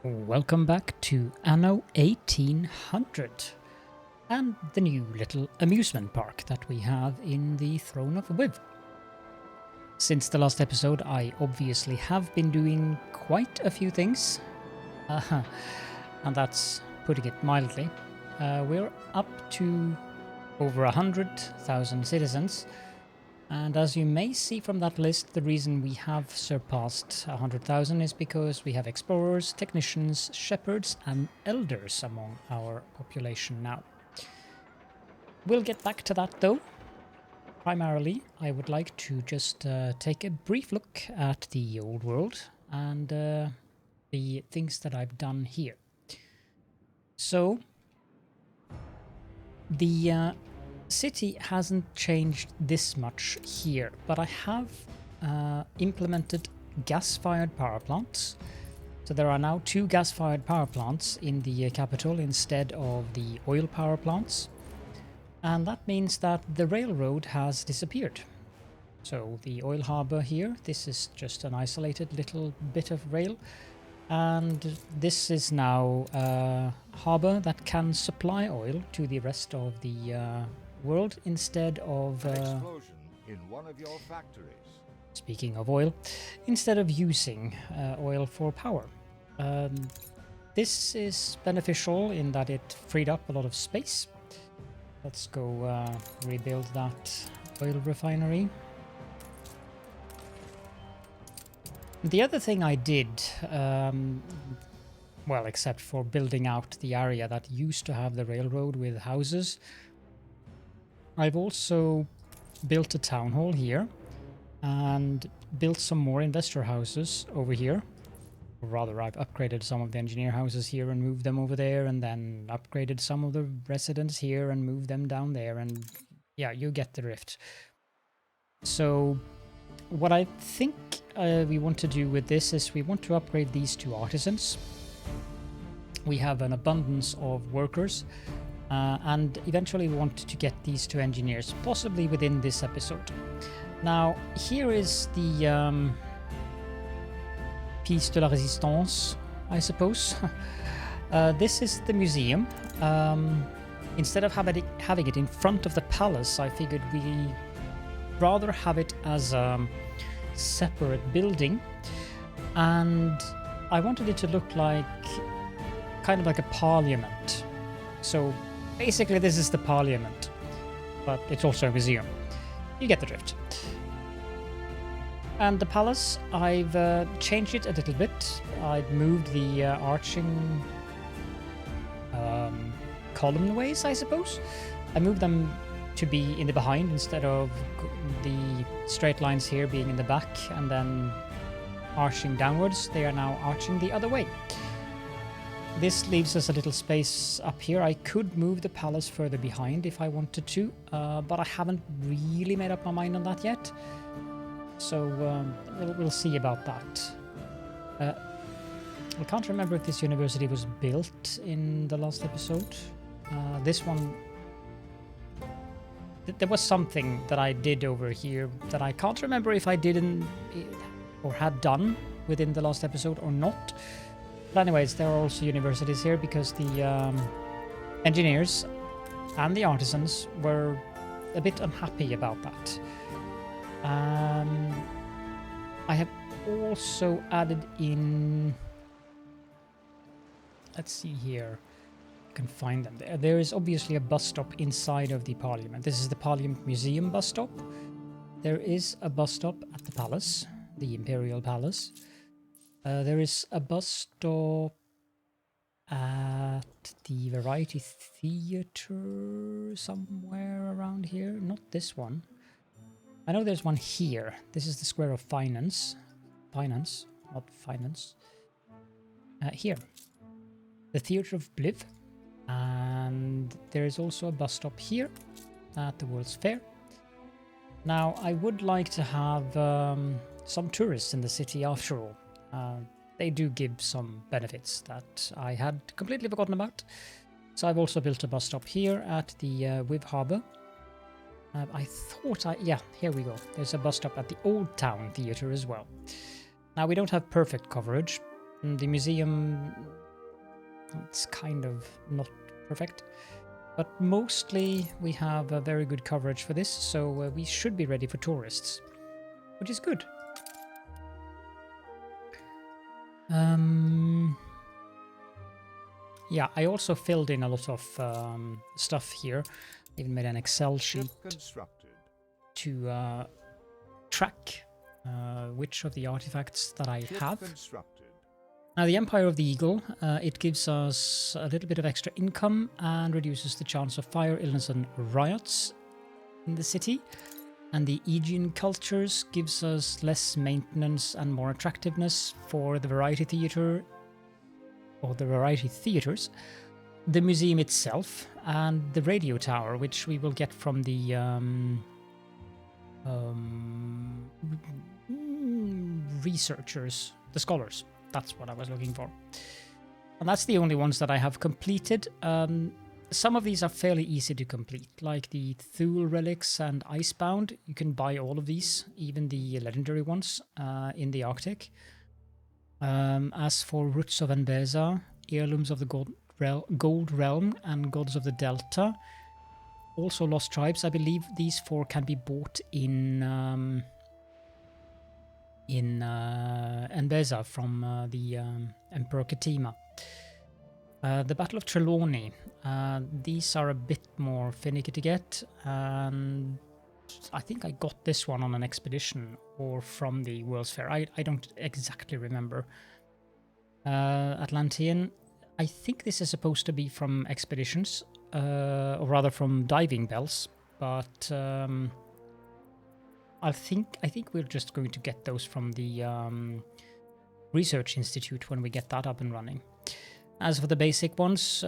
Welcome back to Anno 1800 and the new little amusement park that we have in the Throne of Wiv. Since the last episode, I obviously have been doing quite a few things, and that's putting it mildly. We're up to over 100,000 citizens, and as you may see from that list, the reason we have surpassed 100,000 is because we have explorers, technicians, shepherds and elders among our population now. We'll get back to that though. Primarily, I would like to just take a brief look at the old world and the things that I've done here. So, the city hasn't changed this much here, but I have implemented gas-fired power plants. So there are now 2 gas-fired power plants in the capital instead of the oil power plants. And that means that the railroad has disappeared. So the oil harbor here, this is just an isolated little bit of rail. And this is now a harbor that can supply oil to the rest of the world instead of explosion in one of your factories. Speaking of oil, instead of using oil for power. This is beneficial in that it freed up a lot of space. Let's go rebuild that oil refinery. The other thing I did, well, except for building out the area that used to have the railroad with houses, I've also built a town hall here and built some more investor houses over here. Or rather, I've upgraded some of the engineer houses here and moved them over there, and then upgraded some of the residents here and moved them down there, and yeah, you get the drift. So what I think we want to do with this is we want to upgrade these 2 artisans. We have an abundance of workers. And eventually we want to get these 2 engineers, possibly within this episode. Now, here is the piece de la résistance, I suppose. This is the museum. Instead of having it in front of the palace, I figured we'd rather have it as a separate building. And I wanted it to look like kind of like a parliament. So basically, this is the parliament, but it's also a museum. You get the drift. And the palace, I've changed it a little bit. I've moved the arching columnways, I suppose. I moved them to be in the behind instead of the straight lines here being in the back and then arching downwards. They are now arching the other way. This leaves us a little space up here. I could move the palace further behind if I wanted to, but I haven't really made up my mind on that yet. So we'll see about that. I can't remember if this university was built in the last episode. This one... There was something that I did over here that I can't remember if I didn't or had done within the last episode or not. But anyways, there are also universities here because the engineers and the artisans were a bit unhappy about that. I have also added in... Let's see here. You can find them there. There is obviously a bus stop inside of the Parliament. This is the Parliament Museum bus stop. There is a bus stop at the palace, the Imperial Palace. There is a bus stop at the Variety Theatre somewhere around here. Not this one. I know there's one here. This is the Square of Finance. Finance, not finance. Here. The Theatre of Bliv. And there is also a bus stop here at the World's Fair. Now, I would like to have some tourists in the city after all. They do give some benefits that I had completely forgotten about. So I've also built a bus stop here at the Wiv Harbour. Yeah, here we go. There's a bus stop at the Old Town Theatre as well. Now, we don't have perfect coverage, The museum, it's kind of not perfect. But mostly we have a very good coverage for this, so we should be ready for tourists, which is good. Yeah, I also filled in a lot of stuff here. Even made an Excel sheet to track which of the artifacts that I have. Now, the Empire of the Eagle, it gives us a little bit of extra income and reduces the chance of fire, illness, and riots in the city. And the Aegean cultures gives us less maintenance and more attractiveness for the variety theatre, or the variety theatres, the museum itself, and the radio tower, which we will get from the researchers, the scholars. That's what I was looking for. And that's the only ones that I have completed. Some of these are fairly easy to complete, like the Thule relics and Icebound. You can buy all of these, even the legendary ones, in the Arctic. As for Roots of Anbeza, Heirlooms of the Gold Realm, and Gods of the Delta, also Lost Tribes, I believe these 4 can be bought in Anbeza from the Emperor Katima. The Battle of Trelawney, these are a bit more finicky to get, and I think I got this one on an expedition or from the World's Fair. I don't exactly remember. Atlantean, I think this is supposed to be from expeditions, or rather from diving bells, but I think we're just going to get those from the Research Institute when we get that up and running. As for the basic ones,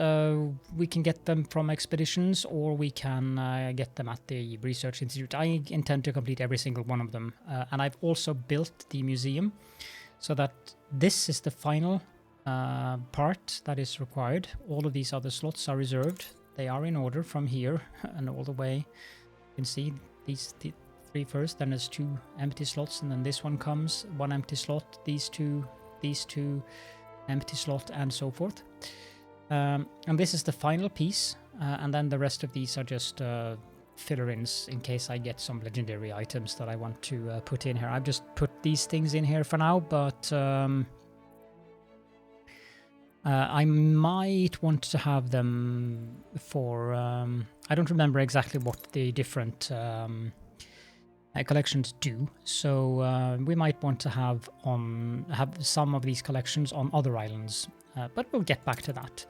we can get them from expeditions, or we can get them at the Research Institute. I intend to complete every single one of them, and I've also built the museum so that this is the final part that is required. All of these other slots are reserved. They are in order from here and all the way. You can see these 3 first, then there's 2 empty slots, and then this one comes, 1 empty slot, these two, empty slot, and so forth. And this is the final piece, and then the rest of these are just filler-ins in case I get some legendary items that I want to put in here. I've just put these things in here for now, but I might want to have them for... I don't remember exactly what the different collections do, so we might want to have some of these collections on other islands, but we'll get back to that.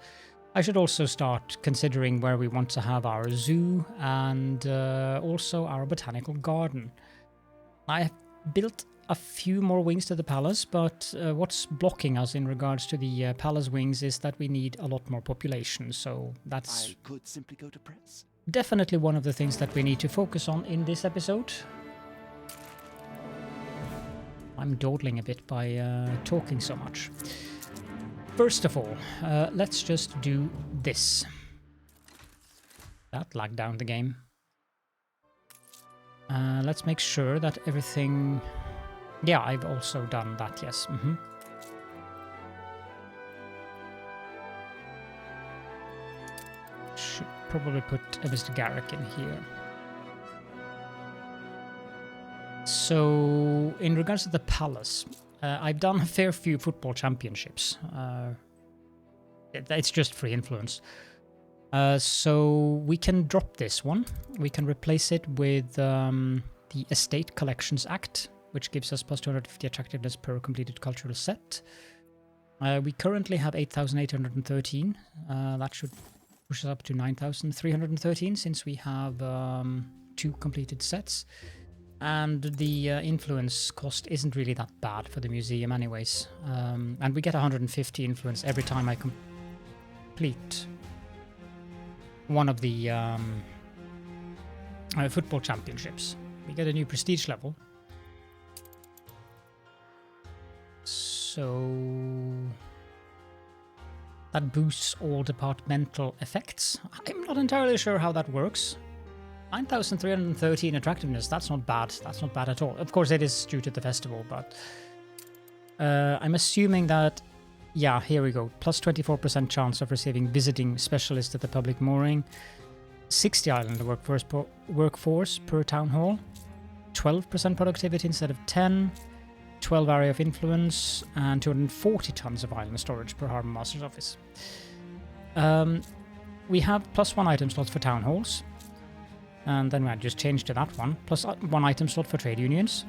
I should also start considering where we want to have our zoo and also our botanical garden. I have built a few more wings to the palace, but what's blocking us in regards to the palace wings is that we need a lot more population, so that's I could simply go to press. definitely one of the things that we need to focus on in this episode. I'm dawdling a bit by talking so much. First of all, let's just do this. That lagged down the game. Let's make sure that everything... Yeah, I've also done that, yes. Should probably put Mr. Garrick in here. So, in regards to the palace, I've done a fair few football championships. It's just free influence. So we can drop this one. We can replace it with the Estate Collections Act, which gives us plus 250 attractiveness per completed cultural set. We currently have 8,813. That should push us up to 9,313 since we have 2 completed sets. And the influence cost isn't really that bad for the museum anyways. And we get 150 influence every time I complete one of the football championships. We get a new prestige level. So that boosts all departmental effects. I'm not entirely sure how that works. 9,313 attractiveness, that's not bad. That's not bad at all. Of course, it is due to the festival, but I'm assuming that Yeah, here we go. Plus 24% chance of receiving visiting specialist at the public mooring. 60 island workforce per town hall. 12% productivity instead of 10. 12 area of influence. And 240 tons of island storage per Harbour Master's office. We have plus 1 item slot for town halls. And then I just changed to that one. Plus 1 item slot for trade unions.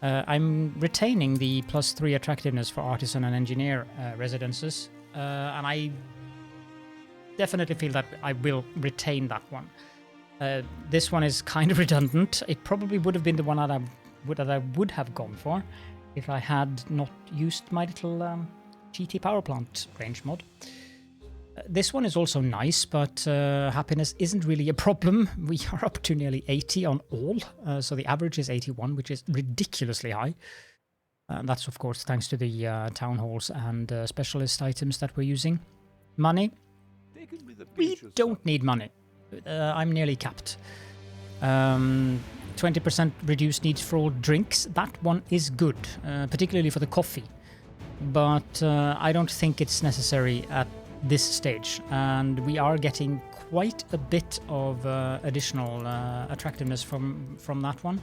I'm retaining the plus 3 attractiveness for artisan and engineer residences, and I definitely feel that I will retain that one. This one is kind of redundant. It probably would have been the one that I would have gone for if I had not used my little GT power plant range mod. This one is also nice, but happiness isn't really a problem. We are up to nearly 80 on all, so the average is 81, which is ridiculously high. That's, of course, thanks to the town halls and specialist items that we're using. Money? We don't need money. I'm nearly capped. 20% reduced needs for all drinks. That one is good, particularly for the coffee. But I don't think it's necessary at this stage, and we are getting quite a bit of additional attractiveness from that one.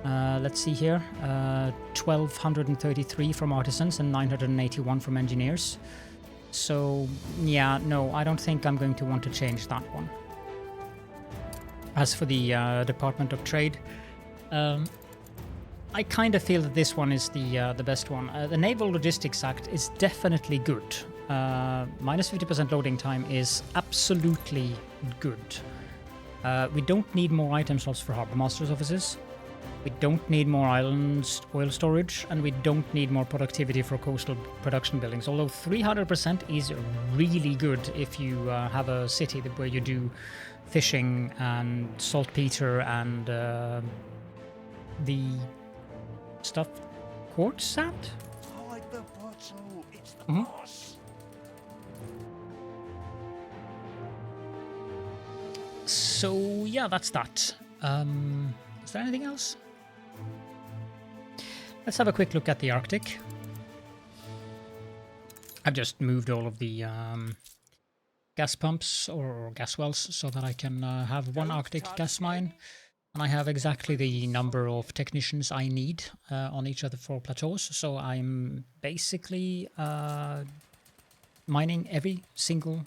Let's see here, 1233 from artisans and 981 from engineers. So yeah, no, I don't think I'm going to want to change that one. As for the Department of Trade, I kind of feel that this one is the best one. The Naval Logistics Act is definitely good. Minus 50% loading time is absolutely good. We don't need more item slots for Harbour Master's offices. We don't need more islands oil storage, and we don't need more productivity for coastal production buildings. Although 300% is really good if you have a city where you do fishing and saltpeter and the stuffed quartz sand. So yeah, that's that. Is there anything else? Let's have a quick look at the Arctic. I've just moved all of the gas pumps or gas wells so that I can have one Arctic gas mine. And I have exactly the number of technicians I need on each of the 4 plateaus. So I'm basically mining every single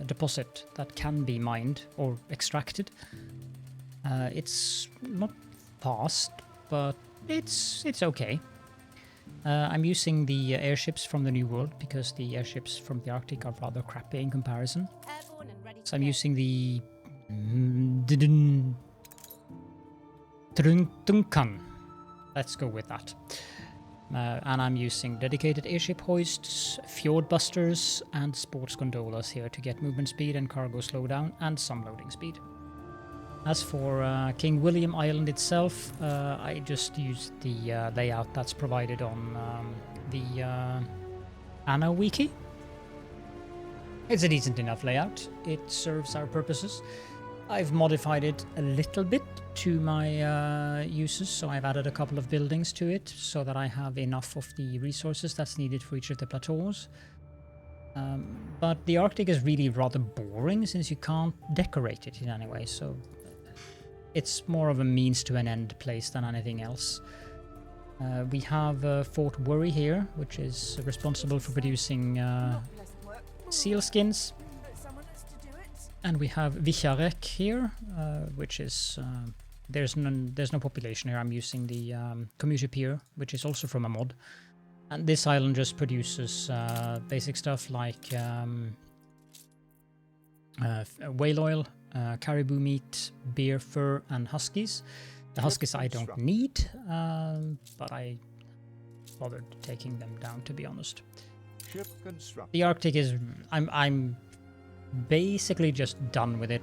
deposit that can be mined or extracted. It's not fast, but it's okay. I'm using the airships from the New World because the airships from the Arctic are rather crappy in comparison. So I'm using the Trunkan. Let's go with that. And I'm using dedicated airship hoists, fjord busters, and sports gondolas here to get movement speed and cargo slowdown and some loading speed. As for King William Island itself, I just used the layout that's provided on the Anno wiki. It's a decent enough layout. It serves our purposes. I've modified it a little bit to my uses, so I've added a couple of buildings to it so that I have enough of the resources that's needed for each of the plateaus. But the Arctic is really rather boring since you can't decorate it in any way, so it's more of a means to an end place than anything else. We have Fort Worry here, which is responsible for producing seal skins. And we have Vicharek here, which is there's no population here. I'm using the commuter pier, which is also from a mod. And this island just produces basic stuff like whale oil, caribou meat, bear fur, and huskies. The huskies I don't need, but I bothered taking them down, to be honest. The Arctic is I'm basically just done with it,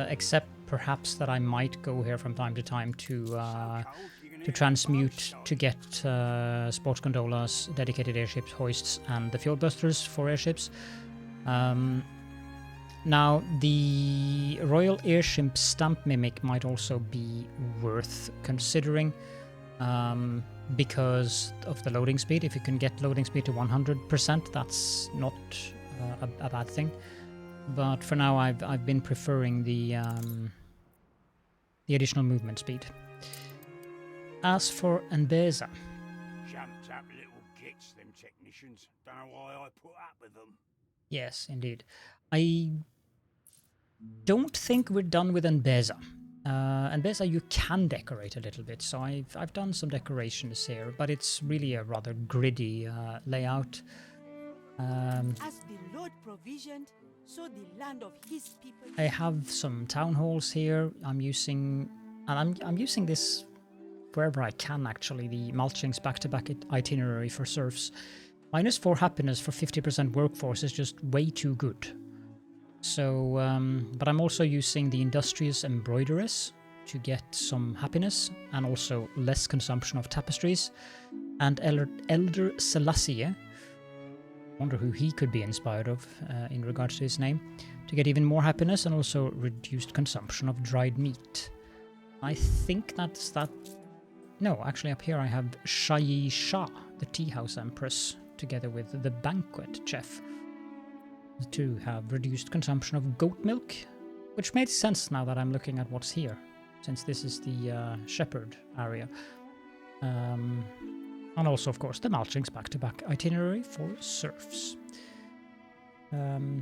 except perhaps that I might go here from time to time to transmute to get sports gondolas, dedicated airships, hoists, and the fjord busters for airships. Now, the Royal Airship Stamp Mimic might also be worth considering. because of the loading speed. If you can get loading speed to 100%, that's not a bad thing. But for now, I've been preferring the additional movement speed. As for Anbeza, Jumped up little gits, them technicians. Don't know why I put up with them. yes, indeed. I don't think we're done with Anbeza. Anbeza you can decorate a little bit, so I've done some decorations here, but it's really a rather gritty layout. As the Lord provisioned, so the land of his people. I have some town halls here. I'm using this wherever I can, actually, the Malching's back-to-back itinerary for serfs. -4 happiness for 50% workforce is just way too good. So, but I'm also using the Industrious Embroideress to get some happiness and also less consumption of tapestries. And Elder Selassie, wonder who he could be inspired of in regards to his name, to get even more happiness and also reduced consumption of dried meat. I think that's that. No, actually up here I have Shayi Shah, the tea house empress, together with the banquet chef, to have reduced consumption of goat milk, which makes sense now that I'm looking at what's here, since this is the shepherd area. And also, of course, the Malching's back-to-back itinerary for serfs. The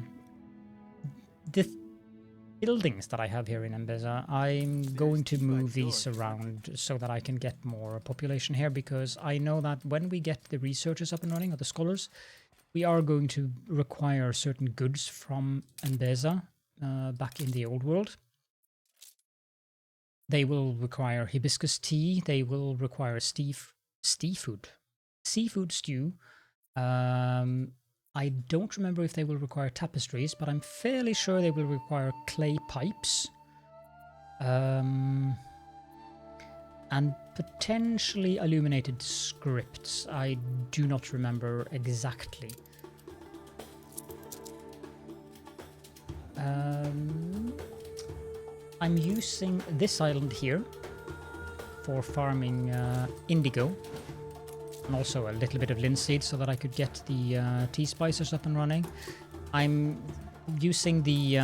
buildings that I have here in Anbeza, I'm going to move these around so that I can get more population here, because I know that when we get the researchers up and running, or the scholars, we are going to require certain goods from Anbeza back in the old world. They will require hibiscus tea, they will require seafood stew. I don't remember if they will require tapestries, but I'm fairly sure they will require clay pipes. And potentially illuminated scripts. I do not remember exactly. I'm using this island here for farming indigo, and also a little bit of linseed so that I could get the tea spicers up and running. I'm using the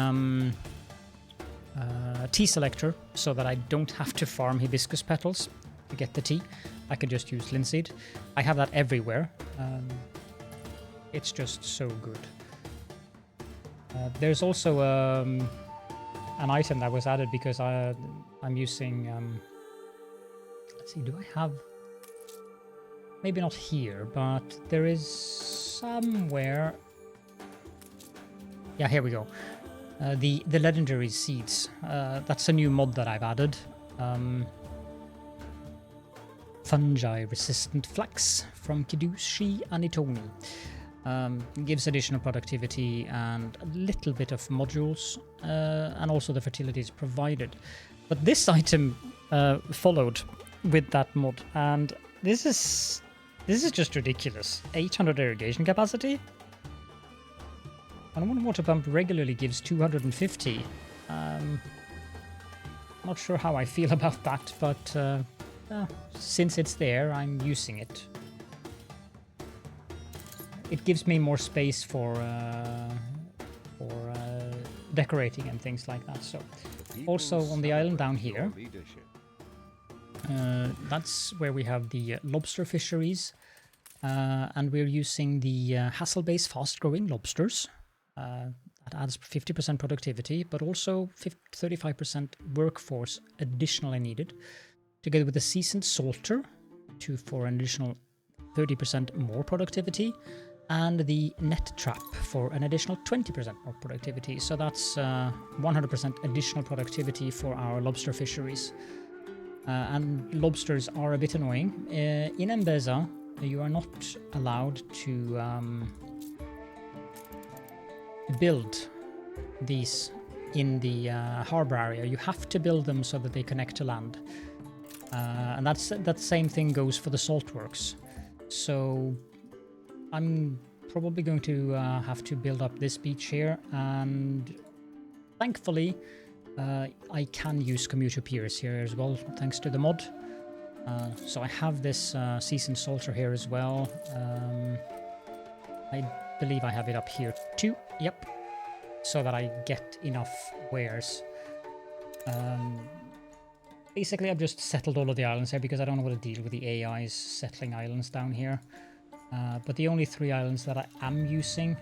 tea selector so that I don't have to farm hibiscus petals to get the tea. I can just use linseed. I have that everywhere. It's just so good. There's also an item that was added because I'm using... let's see, do I have... Maybe not here, but there is somewhere... Yeah, here we go. The legendary seeds. That's a new mod that I've added. Fungi-resistant flax from Kidushi Anitoni. Gives additional productivity and a little bit of modules, and also the fertility is provided. But this item followed with that mod, and this is just ridiculous. 800 irrigation capacity? And one water pump regularly gives 250. Not sure how I feel about that, but since it's there, I'm using it. It gives me more space for decorating and things like that. So, also on the island down here, that's where we have the lobster fisheries, and we're using the Hasselbase fast-growing lobsters. That adds 50% productivity, but also 35% workforce additionally needed, together with the seasoned salter for an additional 30% more productivity, and the net trap for an additional 20% more productivity. So that's 100% additional productivity for our lobster fisheries. And lobsters are a bit annoying. In Anbeza, you are not allowed to build these in the harbor area. You have to build them so that they connect to land. And that same thing goes for the salt works. So I'm probably going to have to build up this beach here, and thankfully I can use commuter piers here as well, thanks to the mod. So I have this seasoned salter here as well. I believe I have it up here too. Yep. So that I get enough wares. Basically, I've just settled all of the islands here because I don't want to deal with the AIs settling islands down here. But the only 3 islands that I am using,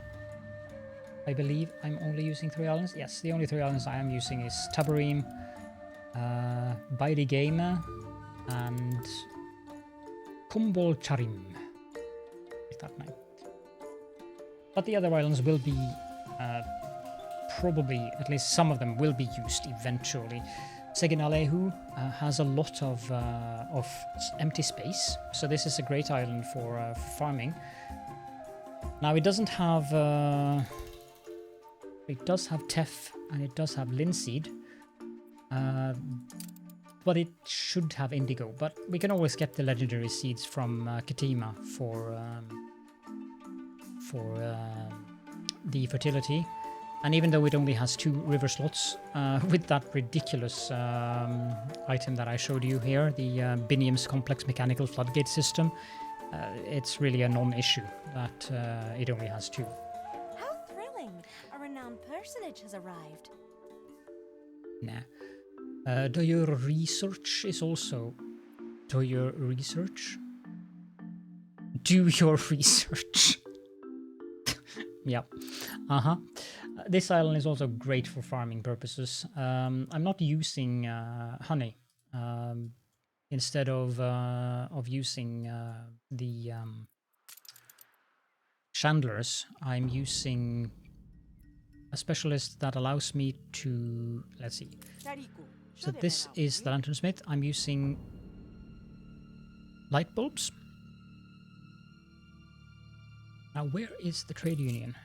I believe I'm only using 3 islands. Yes, the only 3 islands I am using is Tabarim, Bairigame, and Kumbol Charim. Is that name? But the other islands will be probably, at least some of them will be used eventually. Seginalehu has a lot of empty space, so this is a great island for farming. Now it doesn't have, it does have teff and it does have linseed, but it should have indigo. But we can always get the legendary seeds from Katima for the fertility. And even though it only has 2 river slots, with that ridiculous item that I showed you here, the Biniam's complex mechanical floodgate system, it's really a non-issue that it only has 2. How thrilling! A renowned personage has arrived. Nah. Do your research is also... Do your research? Do your research. Yep. Uh-huh. This island is also great for farming purposes. I'm not using honey. Instead of using the chandlers, I'm using a specialist that allows me to... Let's see. So this is the lanternsmith. I'm using light bulbs. Now, where is the trade union?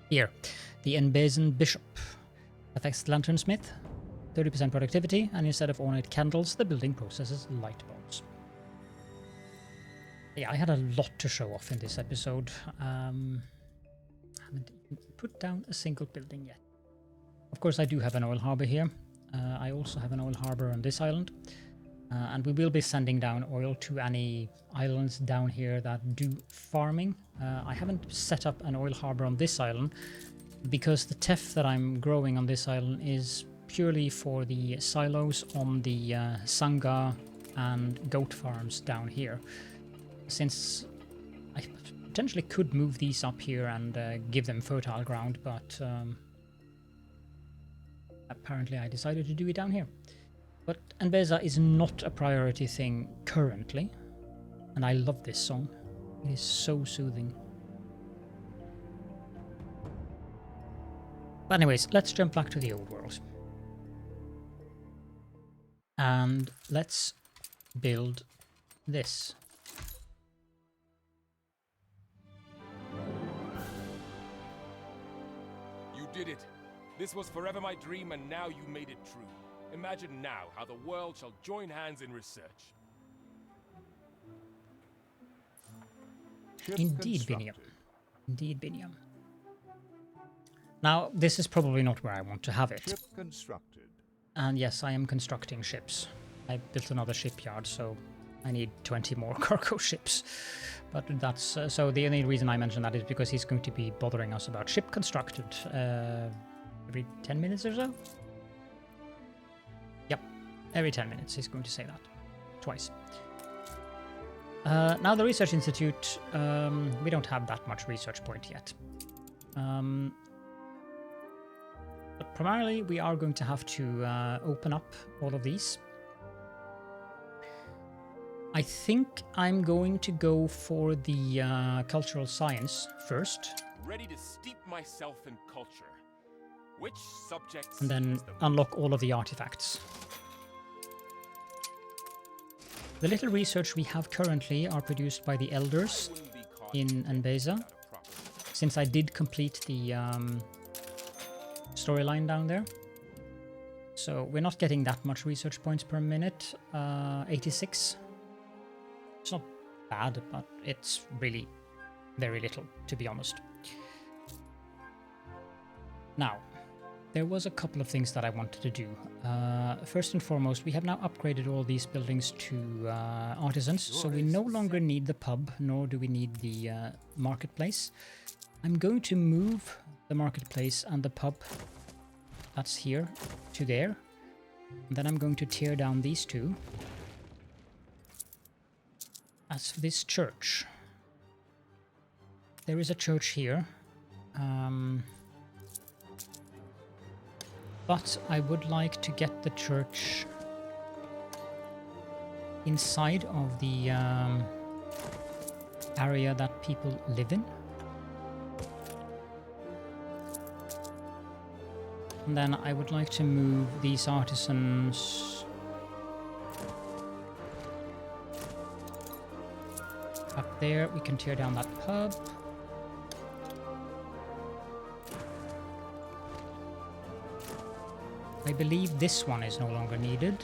Here, the Enbezen Bishop affects the lanternsmith, 30% productivity, and instead of ornate candles, the building processes light bulbs. Yeah, I had a lot to show off in this episode. Haven't even put down a single building yet. Of course, I do have an oil harbor here. I also have an oil harbor on this island. And we will be sending down oil to any islands down here that do farming. I haven't set up an oil harbor on this island because the teff that I'm growing on this island is purely for the silos on the Sangha and goat farms down here. Since I potentially could move these up here and give them fertile ground, but apparently I decided to do it down here. But Enbeza is not a priority thing currently, and I love this song. It is so soothing. But anyways, let's jump back to the old world. And let's build this. You did it. This was forever my dream, and now you made it true. Imagine now how the world shall join hands in research. Ship Indeed, constructed. Biniam. Indeed, Biniam. Now, this is probably not where I want to have it. Ship constructed. And yes, I am constructing ships. I built another shipyard, so I need 20 more cargo ships. But that's... so the only reason I mention that is because he's going to be bothering us about ship constructed every 10 minutes or so. Yep, every 10 minutes he's going to say that. Twice. Now the Research Institute, we don't have that much research point yet. But primarily we are going to have to open up all of these. I think I'm going to go for the cultural science first. Ready to steep myself in culture. Which subjects And then is the unlock all of the artifacts. The little research we have currently are produced by the elders wouldn't be caught in Enbeza, without a proper- since I did complete the storyline down there. So we're not getting that much research points per minute, 86. It's not bad, but it's really very little, to be honest. Now, there was a couple of things that I wanted to do. First and foremost, we have now upgraded all these buildings to artisans, so we no longer need the pub, nor do we need the marketplace. I'm going to move the marketplace and the pub that's here to there. And then I'm going to tear down these two. As for this church, there is a church here. But I would like to get the church inside of the area that people live in. And then I would like to move these artisans up there. We can tear down that pub. I believe this one is no longer needed.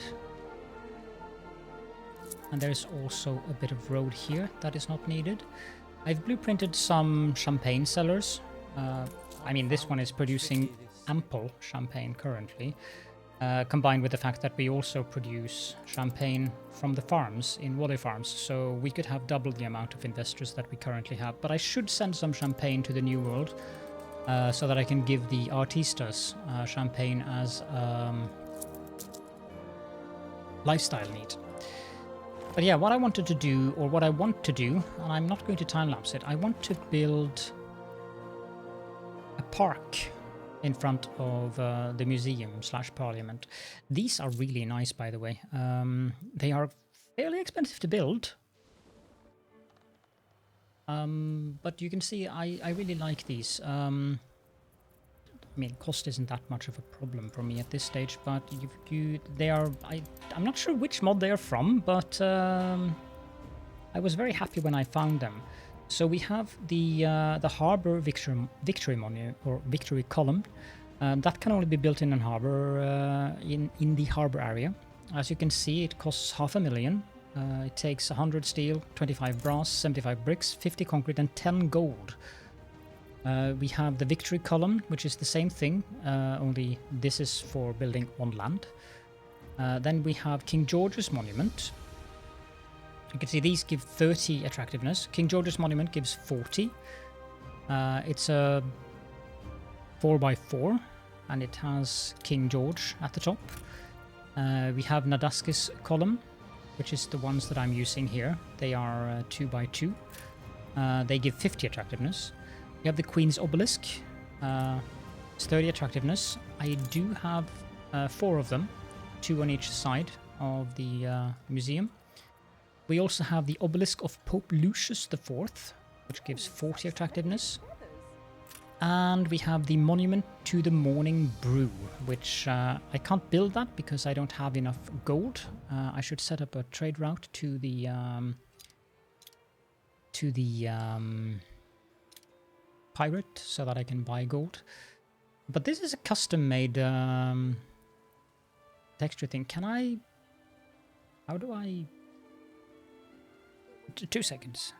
And there's also a bit of road here that is not needed. I've blueprinted some champagne cellars. I mean, this one is producing ample champagne currently, combined with the fact that we also produce champagne from the farms in Wally Farms, so we could have double the amount of investors that we currently have. But I should send some champagne to the New World, so that I can give the artistas champagne as lifestyle need. But yeah, what I wanted to do, or what I want to do, and I'm not going to time-lapse it, I want to build a park in front of the museum/parliament. These are really nice, by the way. They are fairly expensive to build. But you can see I really like these. I mean, cost isn't that much of a problem for me at this stage, but they are. I'm not sure which mod they are from, but I was very happy when I found them. So we have the harbor victory monument or victory column. That can only be built in a harbor in the harbor area. As you can see, it costs 500,000. It takes 100 steel, 25 brass, 75 bricks, 50 concrete, and 10 gold. We have the victory column, which is the same thing, only this is for building on land. Then we have King George's monument. You can see these give 30 attractiveness. King George's monument gives 40. It's a 4x4, and it has King George at the top. We have Nadaskis column, which is the ones that I'm using here. They are 2x2. They give 50 attractiveness. We have the Queen's obelisk. It's 30 attractiveness. I do have 4 of them, 2 on each side of the museum. We also have the obelisk of Pope Lucius IV, which gives 40 attractiveness. And we have the monument to the morning brew, which I can't build that because I don't have enough gold. I should set up a trade route to the pirate so that I can buy gold. But this is a custom-made texture thing. Can I? How do I? 2 seconds.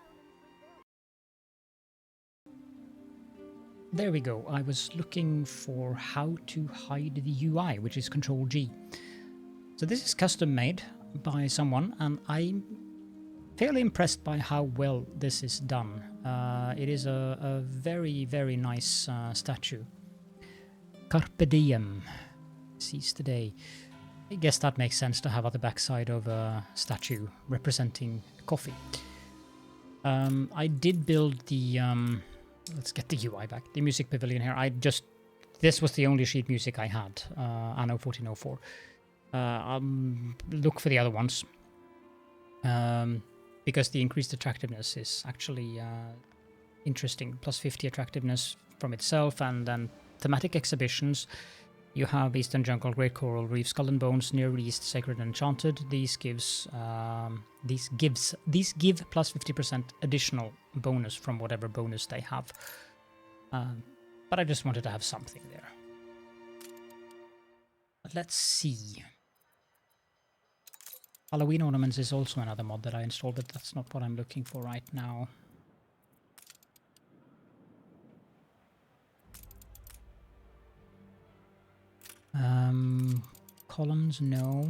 There we go. I was looking for how to hide the UI, which is Control G. So this is custom made by someone, and I'm fairly impressed by how well this is done. It is a very, very nice statue. Carpe diem. Seize the day. I guess that makes sense to have at the backside of a statue representing coffee. I did build the... let's get the UI back. The music pavilion here. This was the only sheet music I had. Anno 1404. Look for the other ones. Because the increased attractiveness is actually interesting. Plus 50 attractiveness from itself, and then thematic exhibitions. You have Eastern Jungle, Great Coral Reef, Skull and Bones, Near East, Sacred and Enchanted. These give plus 50% additional bonus from whatever bonus they have. But I just wanted to have something there. But let's see. Halloween ornaments is also another mod that I installed, but that's not what I'm looking for right now. Columns, no.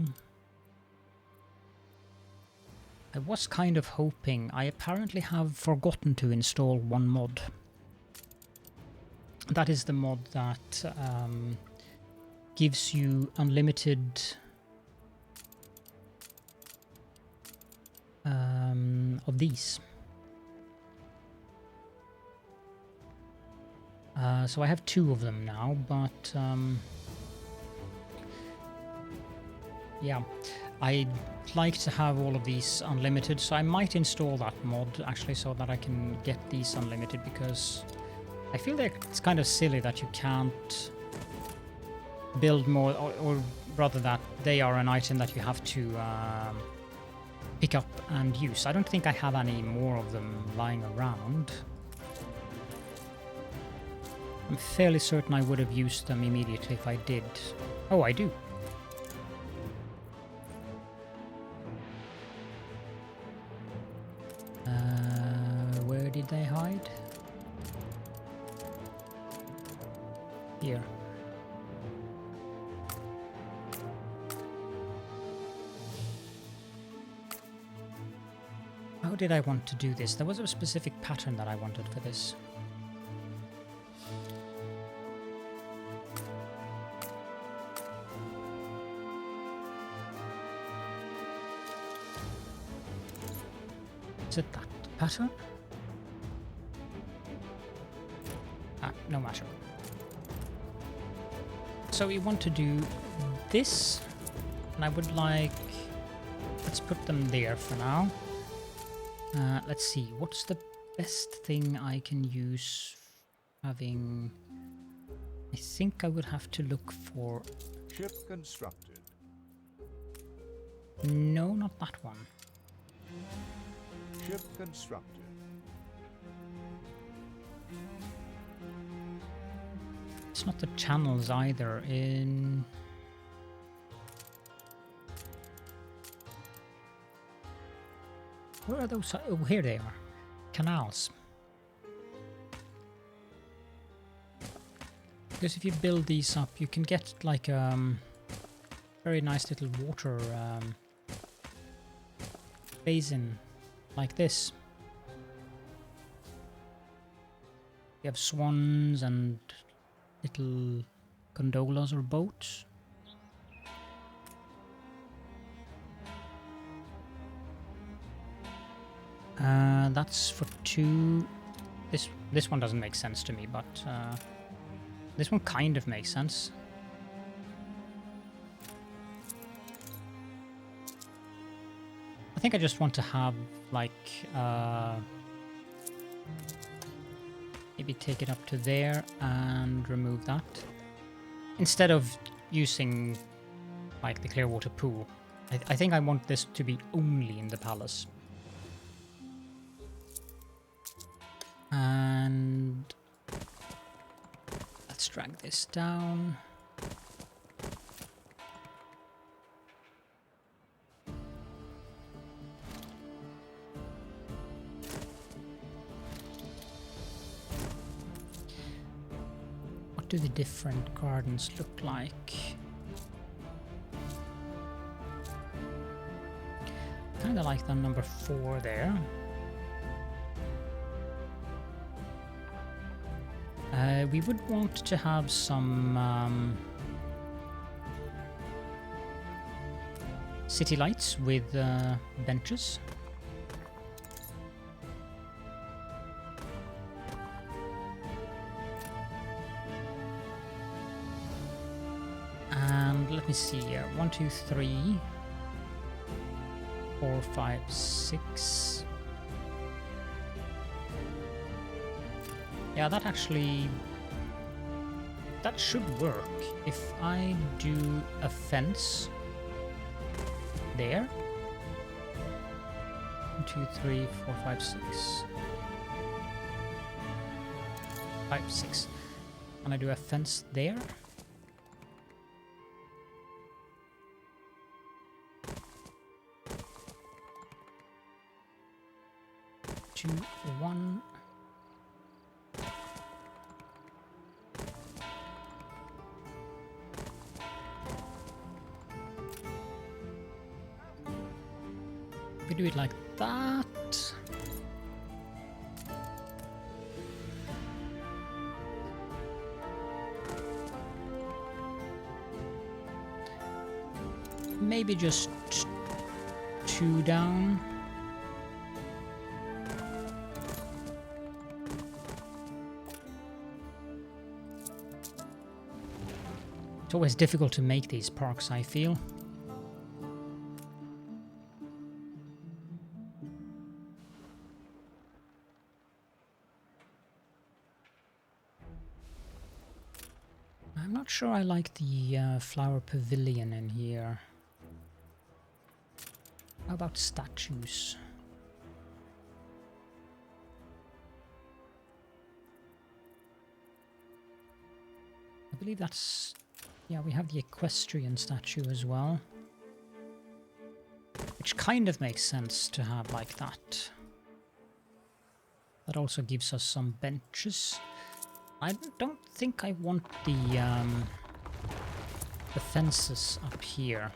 I was kind of hoping. I apparently have forgotten to install one mod. That is the mod that gives you unlimited of these. So I have 2 of them now, but yeah, I'd like to have all of these unlimited, so I might install that mod actually so that I can get these unlimited, because I feel like it's kind of silly that you can't build more, or rather that they are an item that you have to pick up and use. I don't think I have any more of them lying around. I'm fairly certain I would have used them immediately if I did. Oh, I do. Where did they hide? Here. How did I want to do this? There was a specific pattern that I wanted for this. Is it that pattern? Ah, no matter. So we want to do this, and I would like... Let's put them there for now. Let's see, what's the best thing I can use having... I think I would have to look for... Ship constructed. No, not that one. Ship constructed. It's not the channels either. In... Where are those? Oh, here they are. Canals. Because if you build these up, you can get like very nice little water basin like this. You have swans and little gondolas or boats. That's for 2. This one doesn't make sense to me, but this one kind of makes sense. I think I just want to have like maybe take it up to there and remove that instead of using like the clear water pool. I think I want this to be only in the palace. And let's drag this down. What do the different gardens look like? Kind of like the number 4 there. We would want to have some city lights with benches. And let me see here. 1, 2, 3, 4, 5, 6. Yeah, that should work. If I do a fence there. 1, 2, 3, 4, 5, 6. 5, 6. And I do a fence there. 2, 1. do it like that. Maybe just 2 down. It's always difficult to make these parks, I feel. I'm not sure I like the flower pavilion in here. How about statues? I believe that's... yeah, we have the equestrian statue as well. Which kind of makes sense to have like that. That also gives us some benches. I don't think I want the fences up here.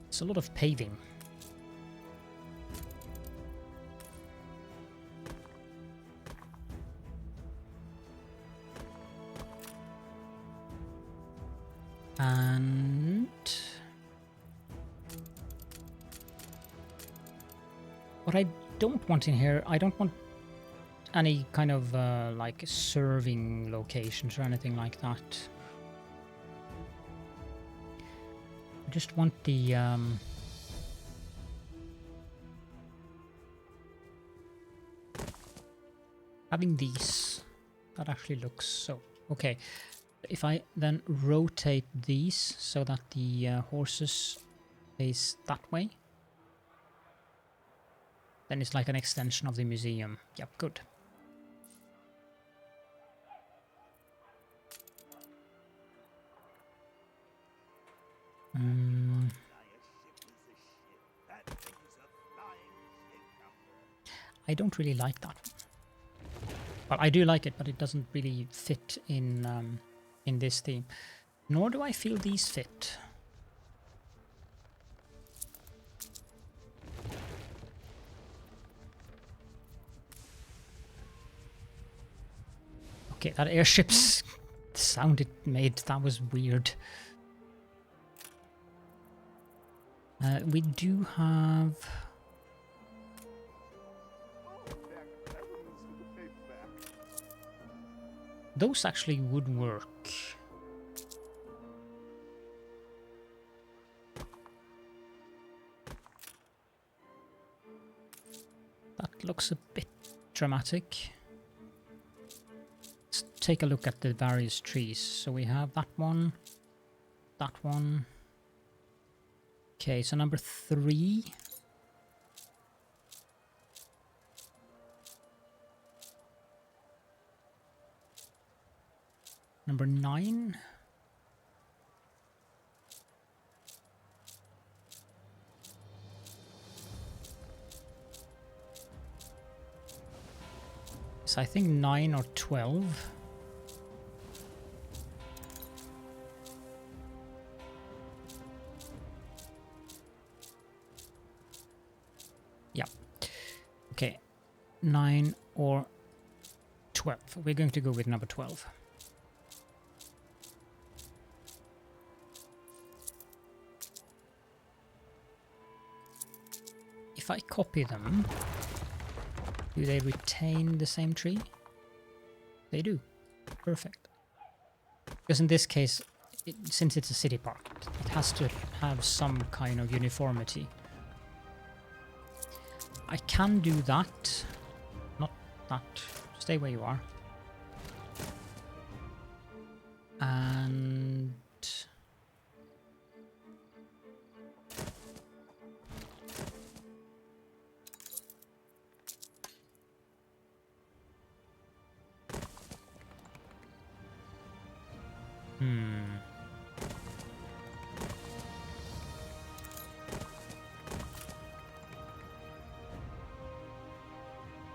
It's a lot of paving. And what I don't want in here, I don't want any kind of like serving locations or anything like that. I just want the having these. That actually looks so okay. If I then rotate these so that the horses face that way, then it's like an extension of the museum. Yep, good. I don't really like that. Well, I do like it, but it doesn't really fit in this theme. Nor do I feel these fit. Okay, that airship's sound it made, that was weird. We do have... those actually would work. That looks a bit dramatic. Let's take a look at the various trees. So we have that one, that one. Okay, so number 3. Number 9. So I think 9 or 12. Yeah. Okay. 9 or 12. We're going to go with number 12. If I copy them, do they retain the same tree? They do. Perfect. Because in this case, since it's a city park, it has to have some kind of uniformity. I can do that. Not that. Stay where you are. And...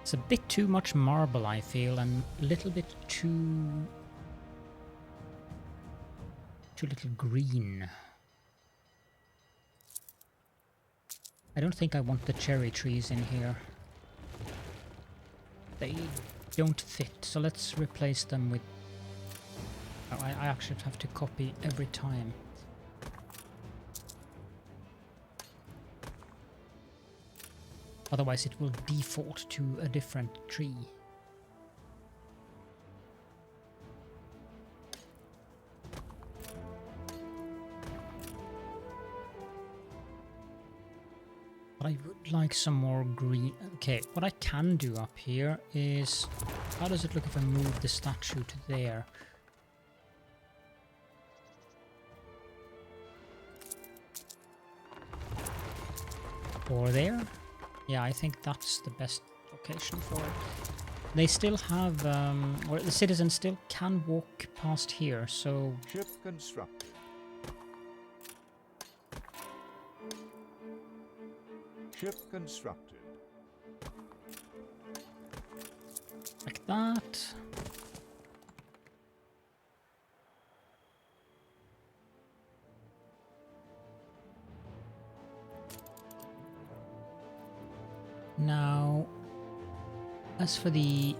It's a bit too much marble, I feel, and a little bit too Too little green. I don't think I want the cherry trees in here. They don't fit, so let's replace them with... Oh, I actually have to copy every time. Otherwise it will default to a different tree. But I would like some more green. Okay, what I can do up here is... How does it look if I move the statue to there? Or there? Yeah, I think that's the best location for it. They still have... or the citizens still can walk past here, so... Ship constructed. Ship constructed. Like that. Now, as for the...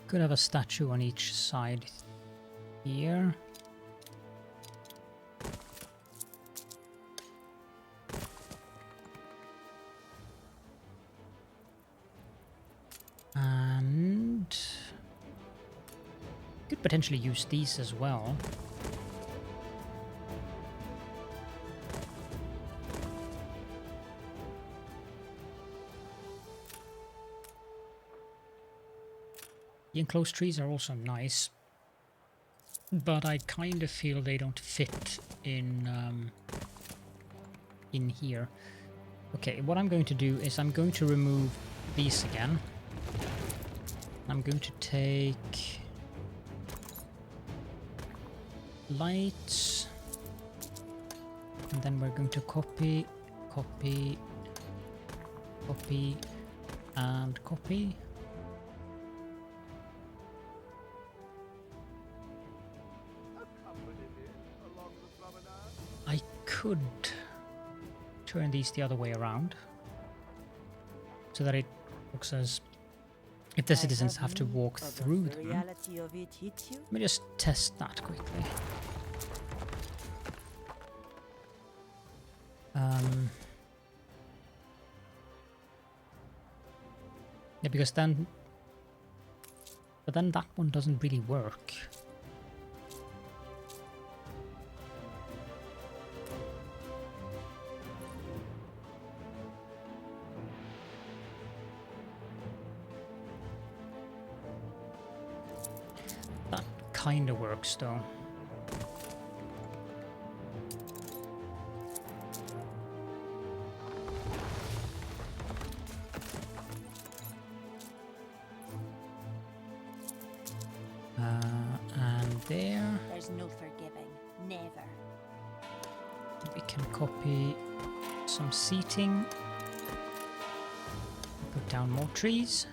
Could have a statue on each side here. And could potentially use these as well. The enclosed trees are also nice, but I kind of feel they don't fit in here. Okay, what I'm going to do is I'm going to remove these again. I'm going to take lights, and then we're going to copy, copy, copy, and copy. I could turn these the other way around so that it looks as if the citizens have to walk through them. Let me just test that quickly. Yeah, because then... But then that one doesn't really work. Kinda works though. And there. There's no forgiving. Never. We can copy some seating. Put down more trees.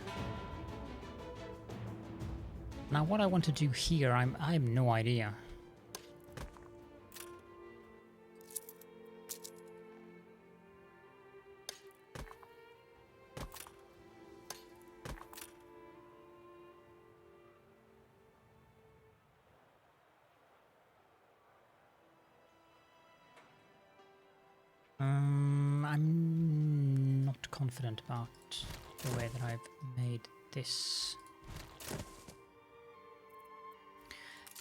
Now what I want to do here, I have no idea. I'm not confident about the way that I've made this.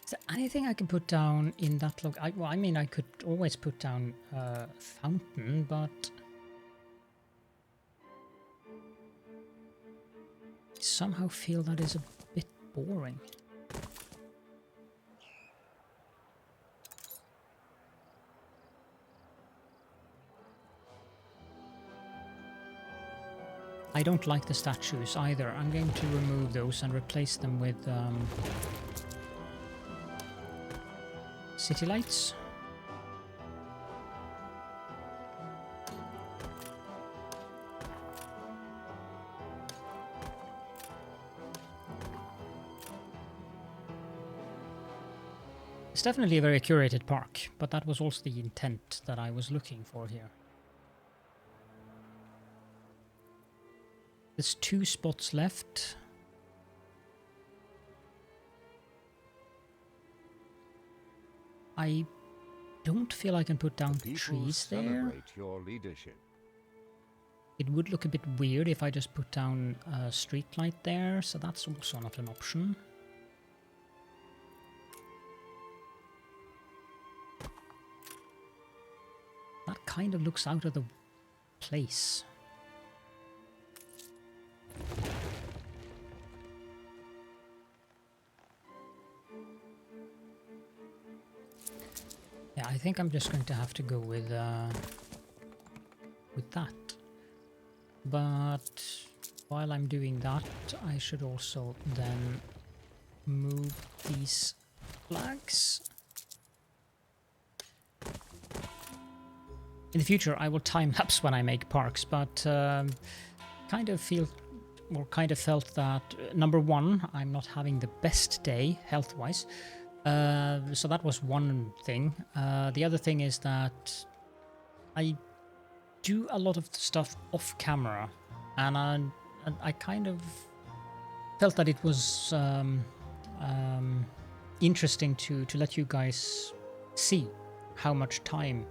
Is there anything I can put down in that look? Well, I mean, I could always put down a fountain, but I somehow feel that is a bit boring. I don't like the statues either. I'm going to remove those and replace them with city lights. It's definitely a very curated park, but that was also the intent that I was looking for here. There's 2 spots left. I don't feel I can put down People trees there. celebrate your leadership. It would look a bit weird if I just put down a street light there, so that's also not an option. That kind of looks out of the place. Yeah, I think I'm just going to have to go with that. But while I'm doing that, I should also then move these flags. In the future, I will time-lapse when I make parks, but kind of felt that, number one, I'm not having the best day, health-wise. So that was one thing. The other thing is that I do a lot of stuff off camera, and I kind of felt that it was interesting to let you guys see how much time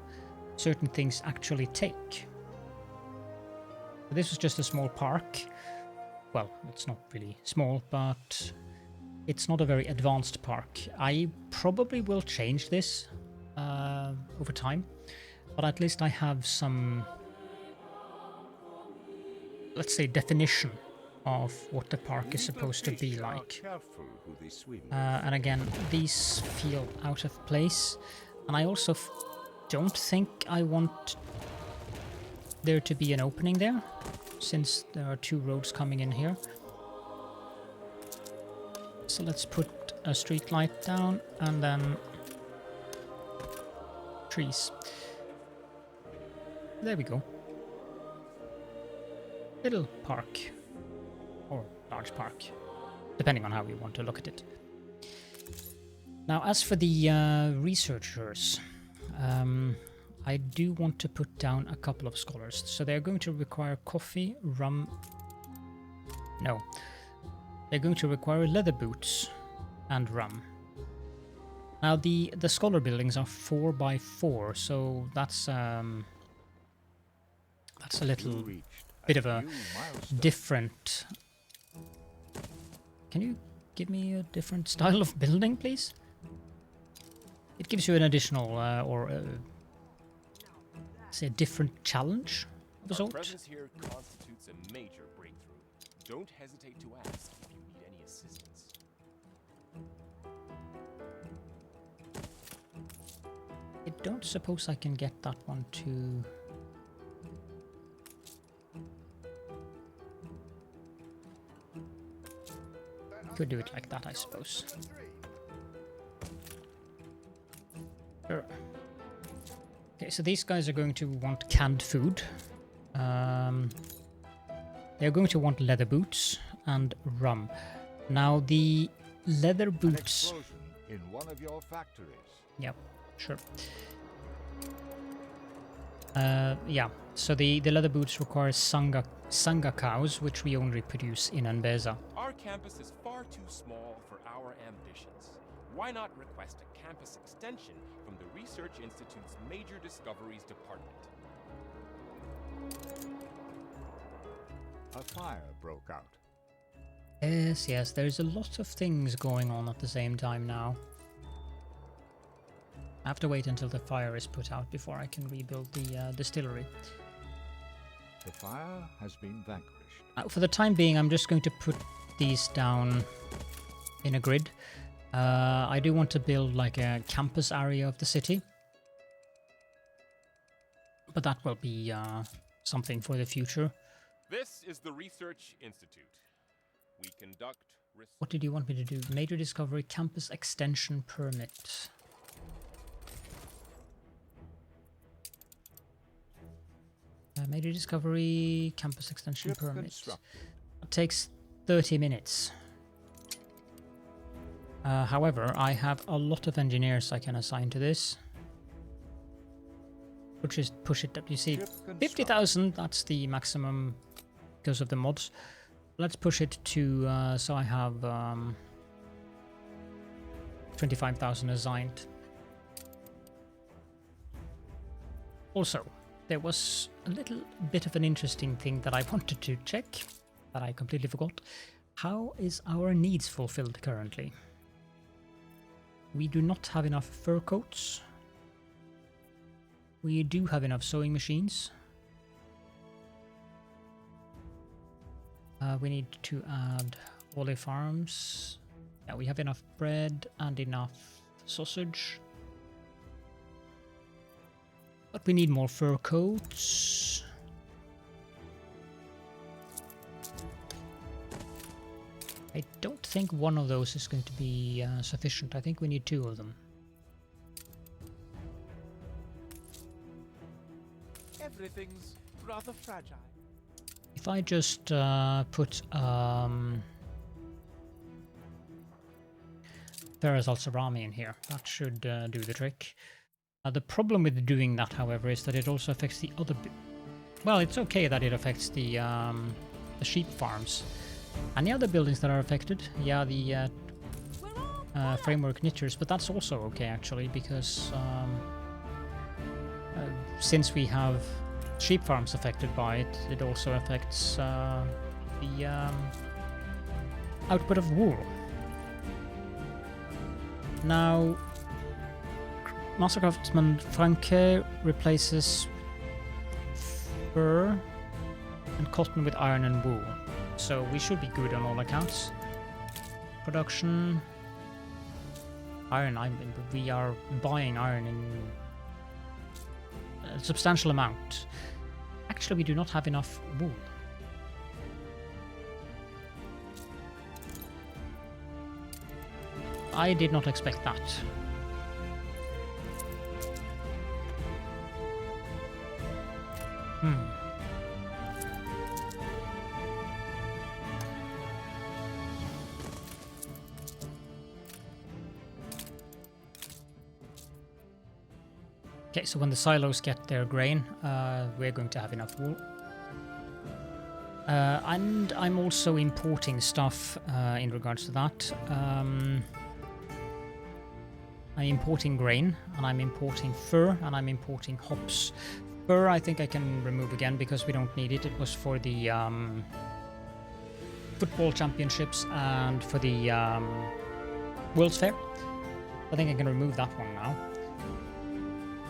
certain things actually take. This was just a small park. Well, it's not really small, but it's not a very advanced park. I probably will change this over time, but at least I have some, let's say, definition of what the park is supposed to be like. And again, these feel out of place, and I also don't think I want there to be an opening there, since there are 2 roads coming in here. So let's put a street light down and then trees. There we go. Little park, or large park, depending on how you want to look at it. Now, as for the researchers, I do want to put down a couple of scholars. So they're going to require coffee, rum. No. They're going to require leather boots and rum. Now the scholar buildings are 4 by 4, so that's a little bit of a different. Can you give me a different style of building, please? It gives you an additional say a different challenge of a Our sort. presence here constitutes a major breakthrough. Don't hesitate to ask if you need any assistance. I don't suppose I can get that one to. Could do it like that, I suppose. Sure. Okay, so these guys are going to want canned food. They're going to want leather boots and rum. Now the leather boots. An explosion in one of your factories. Yep, sure. Yeah, so the leather boots require Sangha cows, which we only produce in Anbeza. Our campus is far too small for our ambitions. Why not request a campus extension from the Research Institute's Major Discoveries Department? A fire broke out. Yes, there's a lot of things going on at the same time now. I have to wait until the fire is put out before I can rebuild the distillery. The fire has been vanquished. For the time being, I'm just going to put these down in a grid. I do want to build like a campus area of the city. But that will be something for the future. This is the Research Institute. We conduct research. What did you want me to do? Major discovery, campus extension permit. Major discovery, campus extension permit. It takes 30 minutes. However, I have a lot of engineers I can assign to this. Push it up. You see, 50,000, that's the maximum because of the mods. Let's push it to, so I have 25,000 assigned. Also, there was a little bit of an interesting thing that I wanted to check that I completely forgot. How is our needs fulfilled currently? We do not have enough fur coats. We do have enough sewing machines. We need to add olive farms. Yeah, we have enough bread and enough sausage. But we need more fur coats. I don't think one of those is going to be sufficient. I think we need 2 of them. Everything's rather fragile. If I just put Ferrous Al-Sarami in here, that should do the trick. The problem with doing that, however, is that it also affects the other... Well, it's okay that it affects the sheep farms. And the other buildings that are affected, yeah, the framework knitters, but that's also okay, actually, because since we have sheep farms affected by it, it also affects the output of wool. Now, Master Craftsman Franke replaces fur and cotton with iron and wool. So we should be good on all accounts. Production. Iron, we are buying iron in a substantial amount. Actually, we do not have enough wool. I did not expect that. Okay, so when the silos get their grain, we're going to have enough wool. And I'm also importing stuff in regards to that. I'm importing grain, and I'm importing fur, and I'm importing hops. Fur I think I can remove again because we don't need it. It was for the football championships and for the World's Fair. I think I can remove that one now.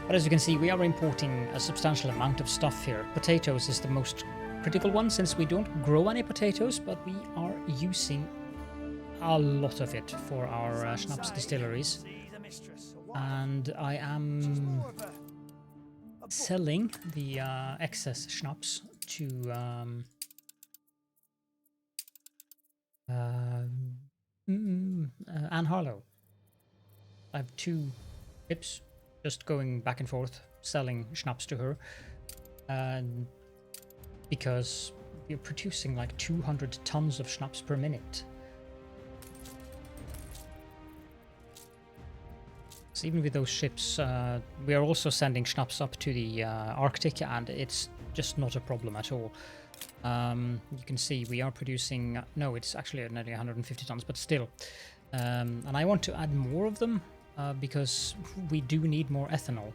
But as you can see, we are importing a substantial amount of stuff here. Potatoes is the most critical one since we don't grow any potatoes, but we are using a lot of it for our schnapps distilleries. And I am selling the excess schnapps to Anne Harlow. I have 2 ships just going back and forth selling schnapps to her, because we're producing like 200 tons of schnapps per minute. So even with those ships, we are also sending schnapps up to the Arctic, and it's just not a problem at all. You can see we are producing, no, it's actually nearly 150 tons, but still. And I want to add more of them because we do need more ethanol.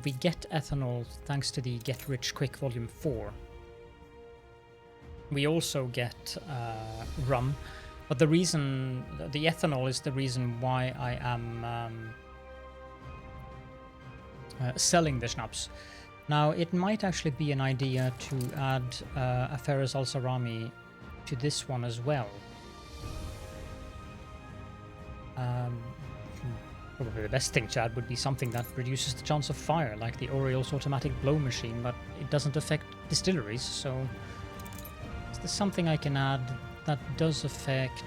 We get ethanol thanks to the Get Rich Quick Volume 4. We also get rum. But the reason, the ethanol is the reason why I am selling the schnapps. Now, it might actually be an idea to add a Ferrous Al-Sarami to this one as well. Probably the best thing to add would be something that reduces the chance of fire, like the Orioles automatic blow machine, but it doesn't affect distilleries, so is there something I can add that does affect...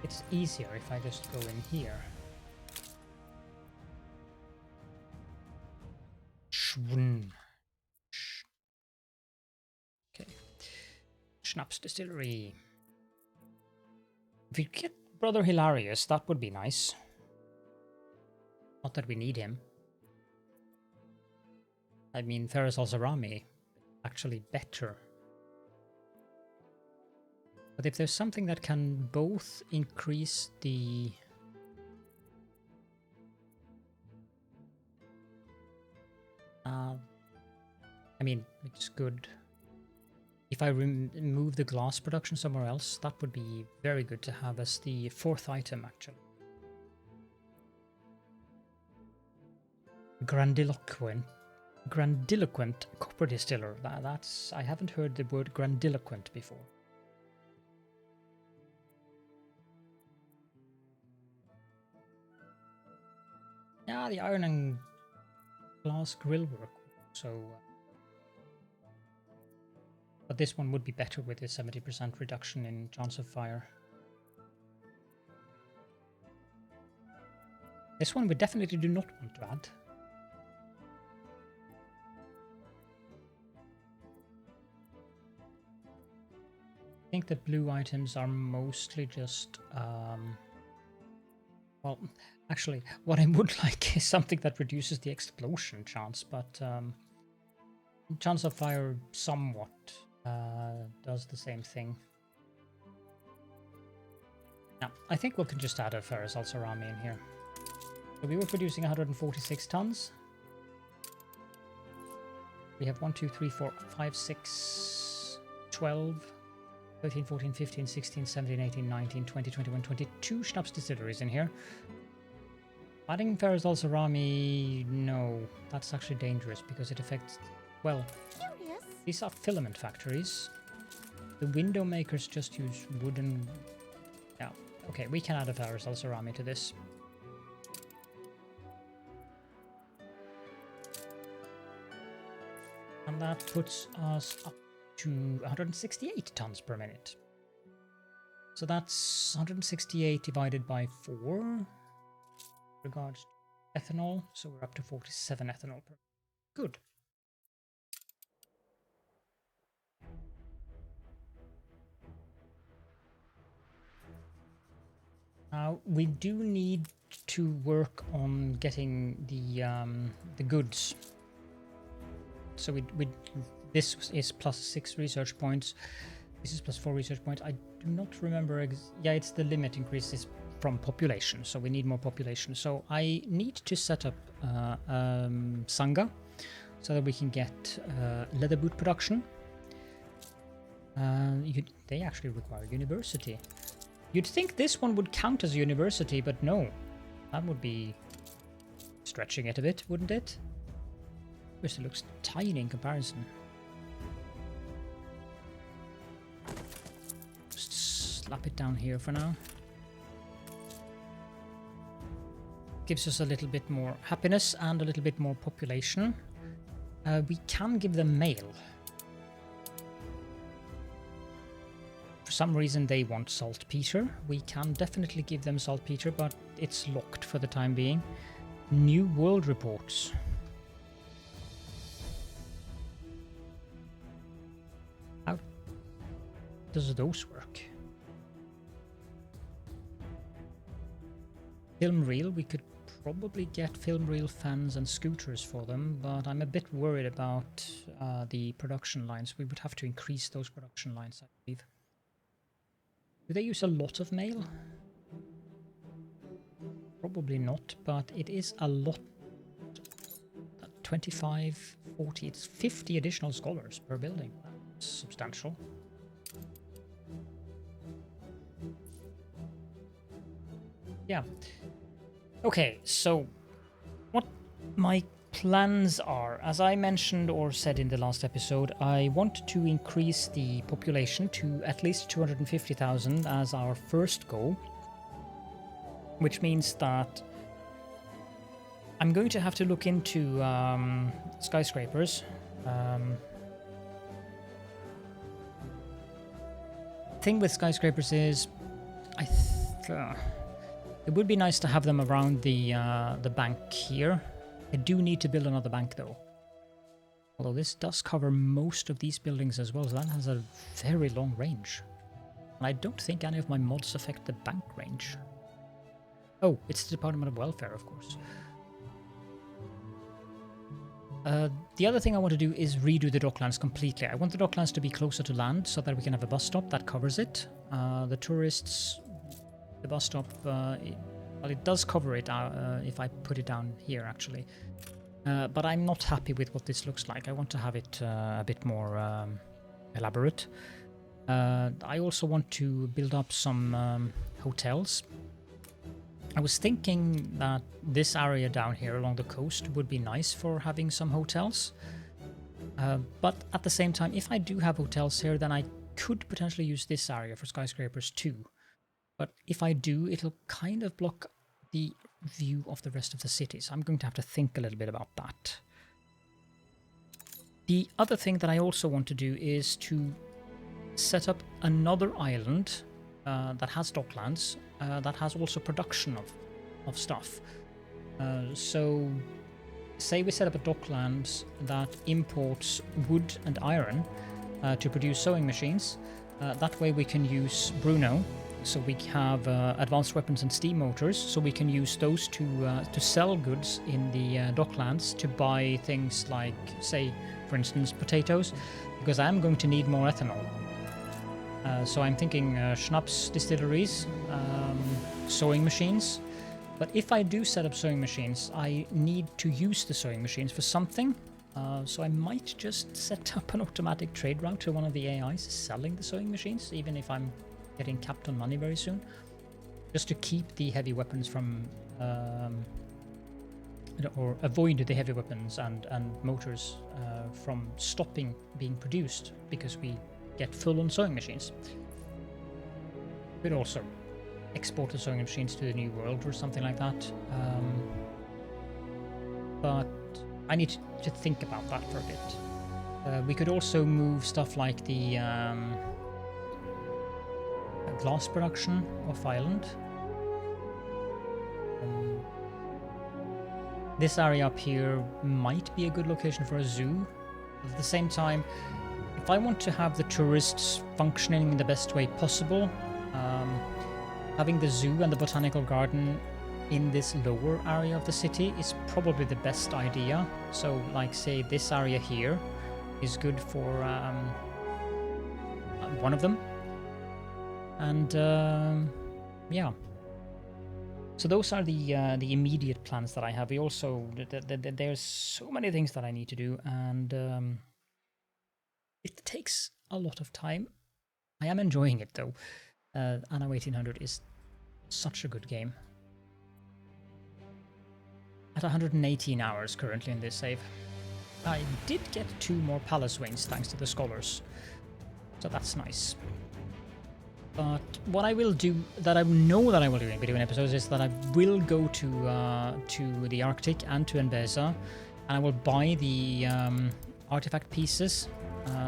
It's easier if I just go in here. Shwun. Schnapps Distillery. If we get Brother Hilarious, that would be nice. Not that we need him. I mean, Ferris Al-Zarami, actually better. But if there's something that can both increase the... I mean, it's good. If I remove the glass production somewhere else, that would be very good to have as the fourth item, actually. Grandiloquent copper distiller. That's... I haven't heard the word grandiloquent before. Yeah, the iron and glass grill work. So, but this one would be better with a 70% reduction in chance of fire. This one we definitely do not want to add. I think the blue items are mostly just, well, actually, what I would like is something that reduces the explosion chance, but chance of fire somewhat does the same thing. Yeah, I think we can just add a Ferris Al-Zarami in here. So we were producing 146 tons. We have 1, 2, 3, 4, 5, 6, 12, 13, 14, 15, 16, 17, 18, 19, 20, 21, 22 Schnapps distilleries in here. Adding Ferris Al-Zarami, no, that's actually dangerous because it affects, well, Curious. these are filament factories. The window makers just use wooden, yeah, okay, we can add a Ferris Al-Zarami to this. And that puts us up to 168 tons per minute. So that's 168 divided by 4 regards to ethanol. So we're up to 47 ethanol per. Good. Now we do need to work on getting the goods. So this is plus 6 research points. This is plus 4 research points. I do not remember. Yeah, it's the limit increases from population. So we need more population. So I need to set up Sangha so that we can get leather boot production. They actually require university. You'd think this one would count as a university, but no. That would be stretching it a bit, wouldn't it? It looks tiny in comparison. Just slap it down here for now. Gives us a little bit more happiness and a little bit more population. We can give them mail. For some reason they want saltpeter. We can definitely give them saltpeter, but it's locked for the time being. New world reports. How does those work? Film reel, we could probably get film reel fans and scooters for them, but I'm a bit worried about the production lines. We would have to increase those production lines, I believe. Do they use a lot of mail? Probably not, but it is a lot. 25, 40, it's 50 additional scholars per building. That's substantial. Yeah. Okay, so what my plans are, as I mentioned or said in the last episode, I want to increase the population to at least 250,000 as our first goal, which means that I'm going to have to look into skyscrapers. Thing with skyscrapers is, it would be nice to have them around the bank here. I do need to build another bank though. Although this does cover most of these buildings as well, so that has a very long range. And I don't think any of my mods affect the bank range. Oh, it's the Department of Welfare, of course. The other thing I want to do is redo the docklands completely. I want the docklands to be closer to land so that we can have a bus stop that covers it. The tourists, the bus stop, well, it does cover it if I put it down here, actually. But I'm not happy with what this looks like. I want to have it a bit more elaborate. I also want to build up some hotels. I was thinking that this area down here along the coast would be nice for having some hotels. But at the same time, if I do have hotels here, then I could potentially use this area for skyscrapers too. But if I do, it'll kind of block the view of the rest of the city. So I'm going to have to think a little bit about that. The other thing that I also want to do is to set up another island that has docklands, that has also production of stuff. So say we set up a docklands that imports wood and iron to produce sewing machines. That way we can use Bruno, so we have advanced weapons and steam motors, so we can use those to sell goods in the docklands to buy things like, say, for instance, potatoes, because I'm going to need more ethanol. So I'm thinking schnapps distilleries, sewing machines. But if I do set up sewing machines, I need to use the sewing machines for something. So I might just set up an automatic trade route to one of the AIs selling the sewing machines, even if I'm getting capped on money very soon. Just to keep the heavy weapons from... or avoid the heavy weapons and motors from stopping being produced, because we get full on sewing machines. Could also export the sewing machines to the new world or something like that. But I need to think about that for a bit. We could also move stuff like the glass production off island. This area up here might be a good location for a zoo. At the same time, if I want to have the tourists functioning in the best way possible, having the zoo and the botanical garden in this lower area of the city is probably the best idea. So, like, say, this area here is good for one of them. And, yeah. So those are the immediate plans that I have. We also... there's so many things that I need to do, and... it takes a lot of time. I am enjoying it though. Anno 1800 is such a good game. At 118 hours currently in this save. I did get 2 more palace wings thanks to the scholars. So that's nice. But what I will do, that I know that I will do in between episodes, is that I will go to the Arctic and to Envesa, and I will buy the artifact pieces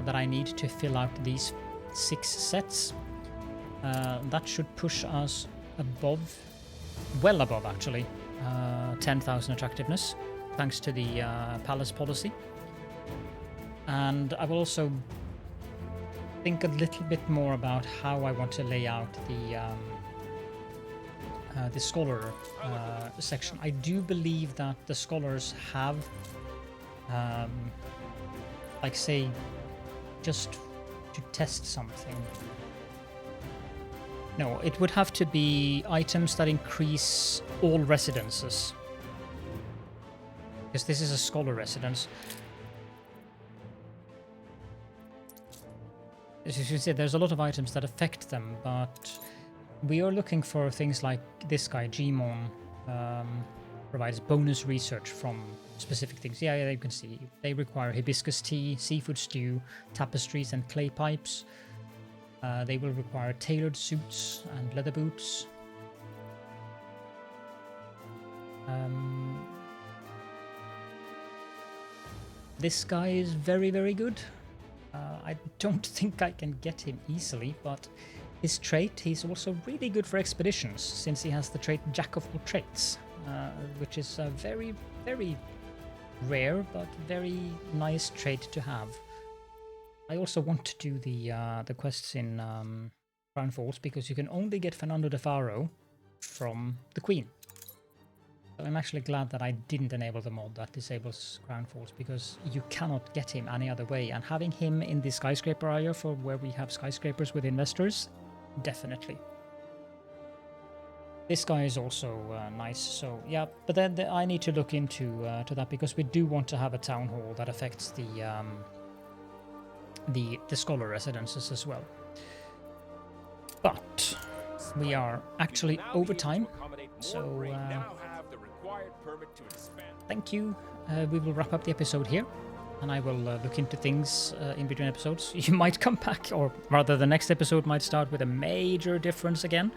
that I need to fill out these 6 sets. That should push us above, well above actually, 10,000 attractiveness, thanks to the palace policy. And I will also think a little bit more about how I want to lay out the scholar section. I do believe that the scholars have, like, say, just to test something. No, it would have to be items that increase all residences. Because this is a scholar residence. As you should say, there's a lot of items that affect them, but we are looking for things like this guy, Gmon, provides bonus research from specific things. Yeah, you can see. They require hibiscus tea, seafood stew, tapestries and clay pipes. They will require tailored suits and leather boots. This guy is very, very good. I don't think I can get him easily, but his trait, he's also really good for expeditions, since he has the trait Jack of all trades, which is a very, very rare but very nice trait to have. I also want to do the quests in Crown Falls because you can only get Fernando de Faro from the Queen. So I'm actually glad that I didn't enable the mod that disables Crown Falls, because you cannot get him any other way, and having him in the skyscraper area for where we have skyscrapers with investors, definitely. This guy is also nice, so yeah, but then I need to look into to that, because we do want to have a town hall that affects the scholar residences as well. But we are actually over time, so thank you. We will wrap up the episode here, and I will look into things in between episodes. You might come back, or rather the next episode might start with a major difference again,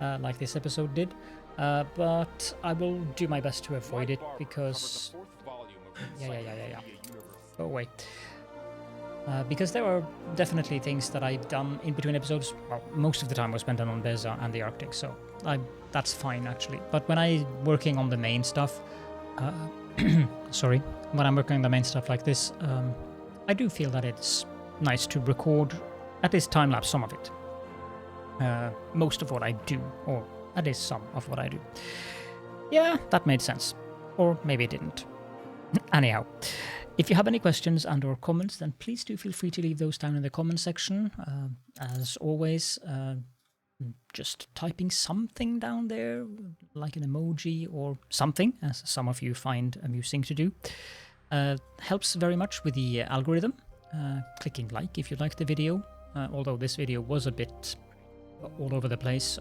like this episode did, but I will do my best to avoid it, because yeah. Go away. Because there are definitely things that I've done in between episodes. Well, most of the time was spent on Beza and the Arctic, so that's fine actually. But when I'm working on the main stuff, when I'm working on the main stuff like this, I do feel that it's nice to record, at least time-lapse some of it. Most of what I do, or at least some of what I do. Yeah, that made sense. Or maybe it didn't. Anyhow. If you have any questions and or comments, then please do feel free to leave those down in the comment section. As always, just typing something down there, like an emoji or something, as some of you find amusing to do, helps very much with the algorithm. Clicking like if you liked the video, although this video was a bit all over the place.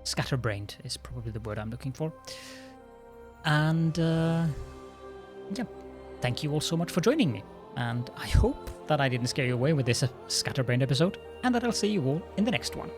Scatterbrained is probably the word I'm looking for. And yeah. Thank you all so much for joining me, and I hope that I didn't scare you away with this scatterbrained episode, and that I'll see you all in the next one.